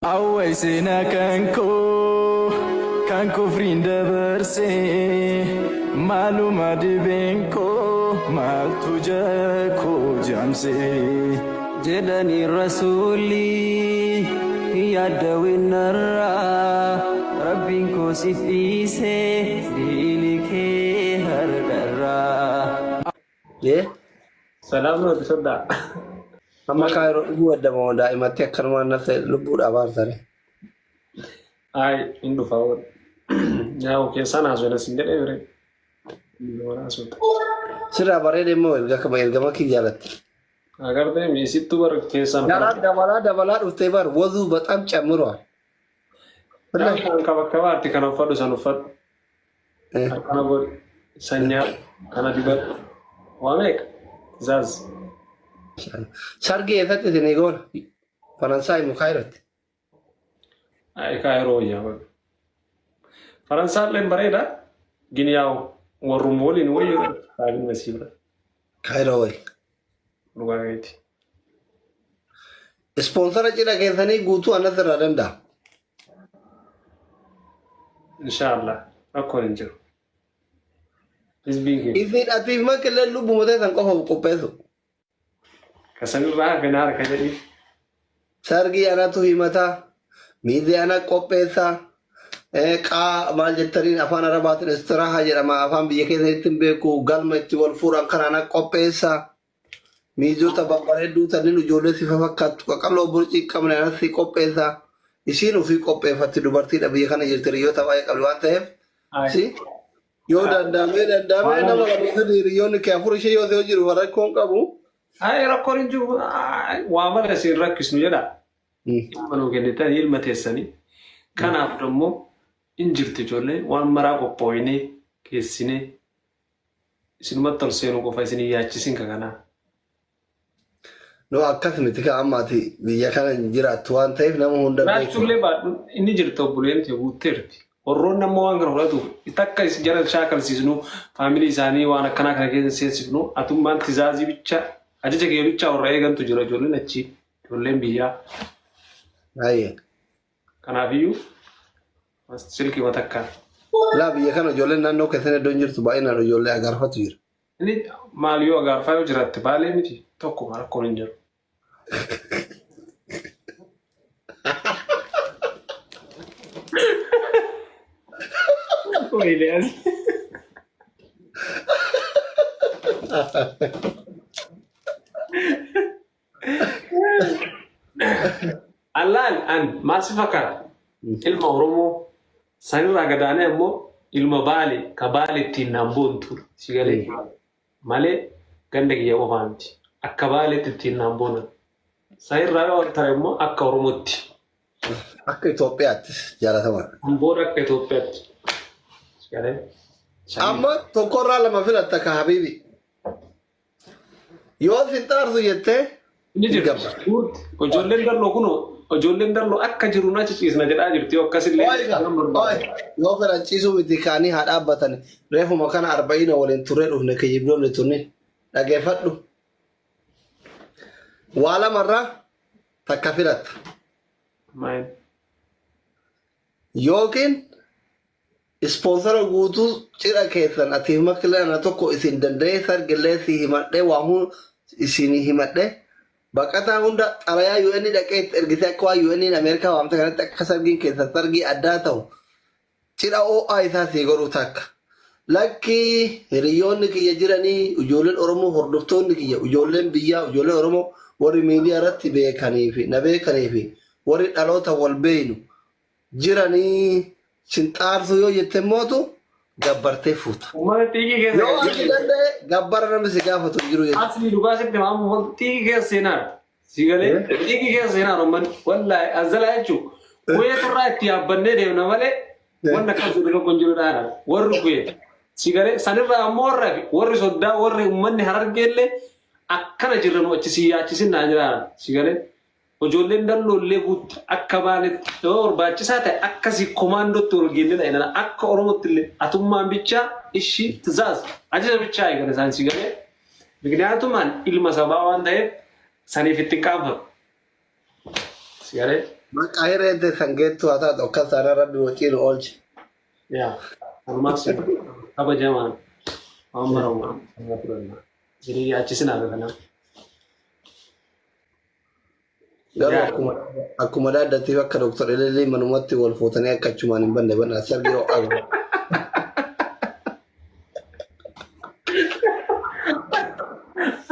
Awwaysina kanko frinde berse maluma dibenko maltu jako jamse jedani rasuli yadawin narra rabbinko sifise dilike hardarra سلام عليكم صدق أما كايرو هو الدم دائما تكر ما نفس لبود أبار ثري هاي إندو فاور يا أوكي سنة زوجة سنجل إبرة لورا سوت سير أبارة دمو إلغا كم إلغا ما كي جالت أگر ده ميسي تو بر كيسان جالت دبلا أفتبار وضو بتأم چمروا بنا كم كم أرتي كنا فادو سانوفاد كنا بر سنيا كنا دبر وامك زاز سرقي إذا تنيجون فرنسا مخيرت أي كايرو يا بر فرنسا لين بريدا جنياو والرومولين ويو هاي مسيرة كايروي لغايتي سبونسر أجينا كيساني غوتو أنا ترى إن شاء الله أكون إنجر إزبيك إذن أتيف ما كلا لب متى تنقه بقبضه كسر الراه كنار كذي سرقي أنا تو متى ميزي أنا قبضه كا مال جترين أفان رباط الاستراحة جرما أفان بيجي تنبيكو قلما تقول فوران كرانا قبضه ميزو تبغى دو تنين جولة سفاكات وكالو برجي كمنا في قبضه يصيروا في قبضه فتلو برتين أبي خانة جتريو تبغى قبلوان تهم سي Yo dandame nama kamu sendiri yo nih kayak furusnya yo sejujur warai kong kamu. Ay rakorin juga wama lah sih rakis nih ada. Manu kene tadi ilmu tesani. Karena aftermu injir tujole wan marago poini kesini. Sinuma terusenu ko faisini ya cisin kagana. No akas mitika amati biya kana jira tuan taif nama honda. Nah cule ba ini jirto bulen te buterti. Orang nama orang kerja tu, itakkan sejarah syakal sisnu, family sani, wana kana kana kita sisnu, atum ban tizazi bicha, aja jaga bicha orang egan tu jura jurlen aci, jurlen biya. Aye. Kana biu, mas silki matakkan. La biya kana jurlen nano kesana donjur tu bayi nano jurlen agar fatir. Ini malio agar fayo jerat tebale miti, toko marak korinjer. Oh Ilyas. Alan an masih fakar ilmu Oromo sani ragadane mo ilmu Bali kabali tinambuntur sigale male gande giya wafanti akabali tinambuna sai rayo taremo akka Oromotti akka Itoophiyaat jara sama ambora akka Itoophiyaat amma tokkorraa lama filatta ka habibi yoo sintaarsu jettee ni jirti ijoolleen darloo kuno ijoolleen darloo akka jiru na ciciisna jedhaa jirti yoo akkasillee yoo fedhan ciisuu miti kaanii haa dhaabbatani reefuma kana 40 waliin turree dhufne kiyyibdoonni tunni dhageeffadhu waa lamarraa takka filatta yookiin sponsora guutuu cidha keessan ati hima kilana tokko isin danda'ee sargillee si himadhee waa isin himadhee baqataa hunda xalayaa UN dhaqee ergisee akka waa UN Ameerikaa waamta kanatti akka sargiin keessan sargii addaa ta'u cidha OA isaa si godhu takka. Lakki hiriyoonni kiyya jiranii ijoolleen Oromoo hordoftoonni kiyya ijoolleen biyyaa ijoolleen Oromoo warri miidiyaa irratti beekanii na beekanii fi warri dhaloota wal beeynu jiranii sintaarsu yoo jette mootu gabbartee fuuta. Uummanni xiiqii keessa yoo ati danda'e gabbara namni si gaafatu jiru jechuudha. asli dhugaasitti maamu xiiqii keessa seenaa sigalee xiiqii keessa seenaa uummanni wallaahi azalaa jechuun kuyyee turraa itti yaabbannee deemna malee wanta kan jiru tokko jiru dhaana warri kuyyee sigalee sanirraa ammoo warri soddaa warri uummanni harargeellee akkana jirran achisin naa jiraan sigalee. Ijoolleen dallollee buutti akka baaletti yoo barbaachisaa ta'e akkasii komaandootti walgeellee ta'e akka Oromootti illee atummaan bichaa ishii tizaaz ajaja bichaa eegale isaan si galee Miknyaatumaan ilma sabaa waan ta'eef saniif itti qaanfatu si galee Maqaa hireente sangeettu haa taatu akka isaanii rabbi waciin oolchi. yaa almaksi kabajamaan waan baramaa jirii achisin haala kana. Garuu akkuma daaddattiif akka Dr. Elelii manumatti wal fuutanii akka achumaan hin banne banaa sargii ho'aa.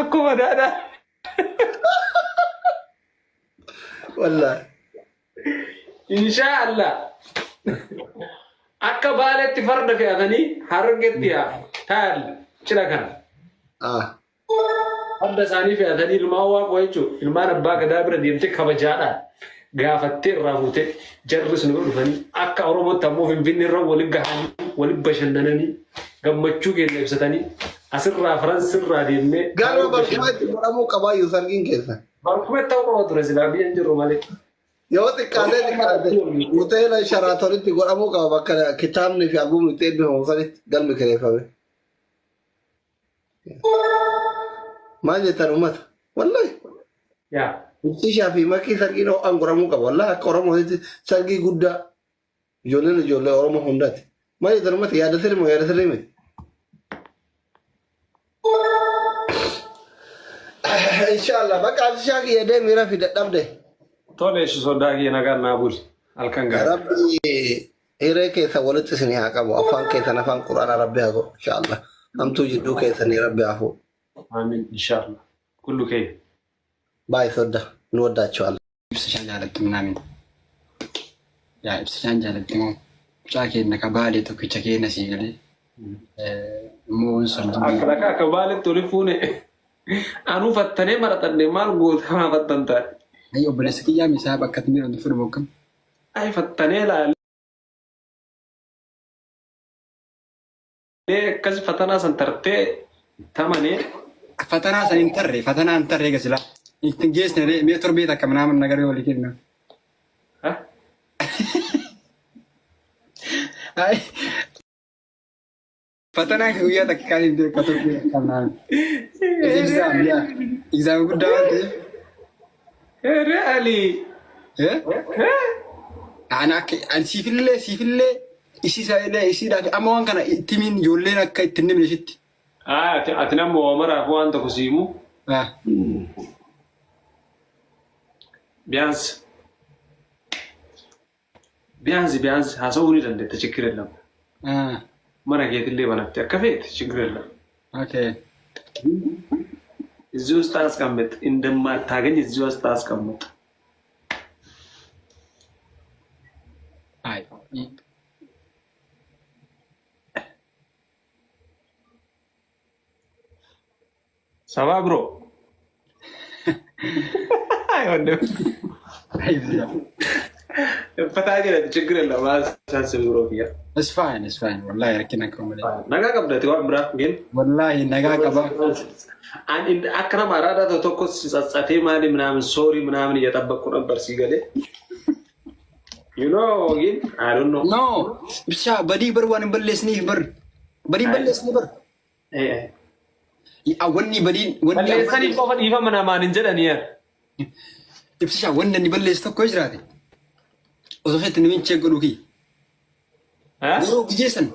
Akkuma daadhaa. Wallaahi. Inshaallah. Akka baaletti farda fe'atanii hargetti yaa taa'an cina kana. Farda isaanii fe'atanii ilmaan waaqoo jechuudha. Ilmaan abbaa gadaa bira deemtee kabajaadhaan gaafattee irraa fuutee jarris nu dhufanii akka Oromootti ammoo Finfinnee irra waliin gahanii waliin bashannananii gammachuu keenya ibsatanii asirraa Faransirraa deemnee. Garuu barcuma itti godhamuu qabaayyuu sargiin keessa. Barcuma ta'uu qaba ture silaa biyya hin jirru malee. Yoo xiqqaatee hoteela Sharaatonitti godhamuu qaba bakka kitaabni fi albumni itti eebbifamu sanitti galmi kireeffame. Maal jettan uummata? Wallahi. Yaa. Ibsishaa fi makkii sargiin ho'aan godhamuu qaba. Wallahi akka Oromootti sargii guddaa ijoollee Oromoo hundaati. Maal jettan uummata yaada sirrii moo yaada sirrii miti? Inshallah bakka Ibsishaa kiyya deemee rafi dadhabde. Tole shi sodaa kiyya nagaa naa buli halkan gaarii. Rabbi hiree keessa walitti isin haa qabu. Afaan keessan afaan Quraana Rabbi haa godhu. Inshallah. Hamtuu jidduu keessanii Rabbi haa fuudhu. Amiin inshallah. Kullu kee. Baay'ee soda nu wadaachuu Ibsishaan jaalatti minaamin. Yaa ibsishaan jaalatti moo mucaa keenya akka baalee tokkicha keenya sii galee. Immoo sun akka baaletti oli fuune anuu fattanee maratanne maal goota maa fattan taate. Ayy obboleessa kiyyaa misaa bakka itti miidhamtu fudhu bokkam. Ay fattanee laalee akkas fatanaa san tartee tamanee. Fatanaa san hin tarre fatanaa hin tarre gasila. Ittiin geessine mee torbeet akka minaaman nagaree walii kenna. Ay fatanaa guyyaa takka kan hin beeku torbeet akka minaaman. Exaam guddaa waan ta'eef. Really? Ani siifillee isiidhaaf amma waan kana ittimiin ijoolleen akka ittiin nimne sitti. Ati nammoo maraaf waan tokko siimu. Biyaansi haasawuu ni dandeetta ችግር የለም. Mana keetillee banatte akka feete ችግር የለም. እዚህ ውስጥ አስቀምጥ እንደማታገኝ እዚህ ውስጥ አስቀምጥ። አይ ሰባብሮ አይ ወንድም ፈታጅ ነህ ችግር የለም አሳስብ ብሮ ያ It's fine والله ركنا كمل ነጋ ቀብደት ዋ ብራ ግን والله ነጋ ቀባ አንድ አክረም አራዳ ተተኮስ ጸጸቴ ማሊ ምናምን ሶሪ ምናምን እየጠበቅኩ ነበር ሲገለ you know ግን I don't know no ብቻ በዲ ብር ዋን በለስኒ ብር በዲ በለስኒ ብር ወኒ በዲ ወኒ ለሰኒ ቆፈን ይፈመና ማን እንጀዳኒ ያ ብቻ ወንደኒ በለስ ተኮ ይጅራቴ ኦሶፈት ንምን ቸገሉኪ Guru gijesan,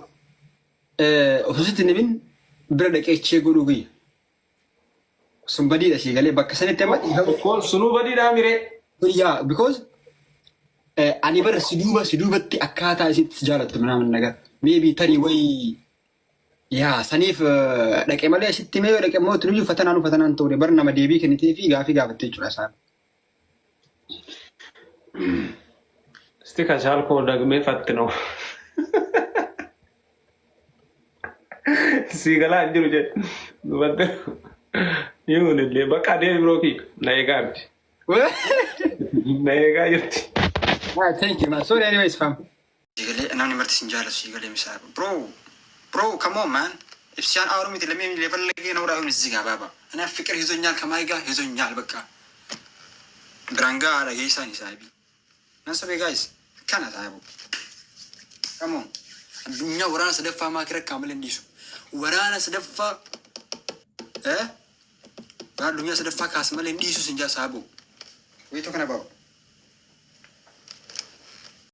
hosit nimin berada kece guru gi. Somebody dah sih kali bakal sana temat. Sunu badi dah mire. Yeah, because ani ber sidu ti akata isi sejarah tu mana naga. Maybe tadi way. Ya, sanif dak emale isi time dak emale tu nuju fatanan tu de ber nama debi kini TV gafi tu cura sah. Stika jal ko dag me fatno. Sigala anjiru je dubatte yun le baka de broki naega yurti Thank you man. Sorry anyways fam. Sigale ana ni marti sinjala sigale misal. Bro come on man. If sian awru mit lemi level lagi na ura unis ziga baba. Ana fikir hizonyal kamaiga hizonyal baka. Dranga ala gisa ni sahibi. Nasabe guys. Kana sahibu. Come on. Dunia warana sedefa makira kamel ndisu. Warana sedefa dunia sedefa kasmel ndisu sinja sabu. What are you talking about?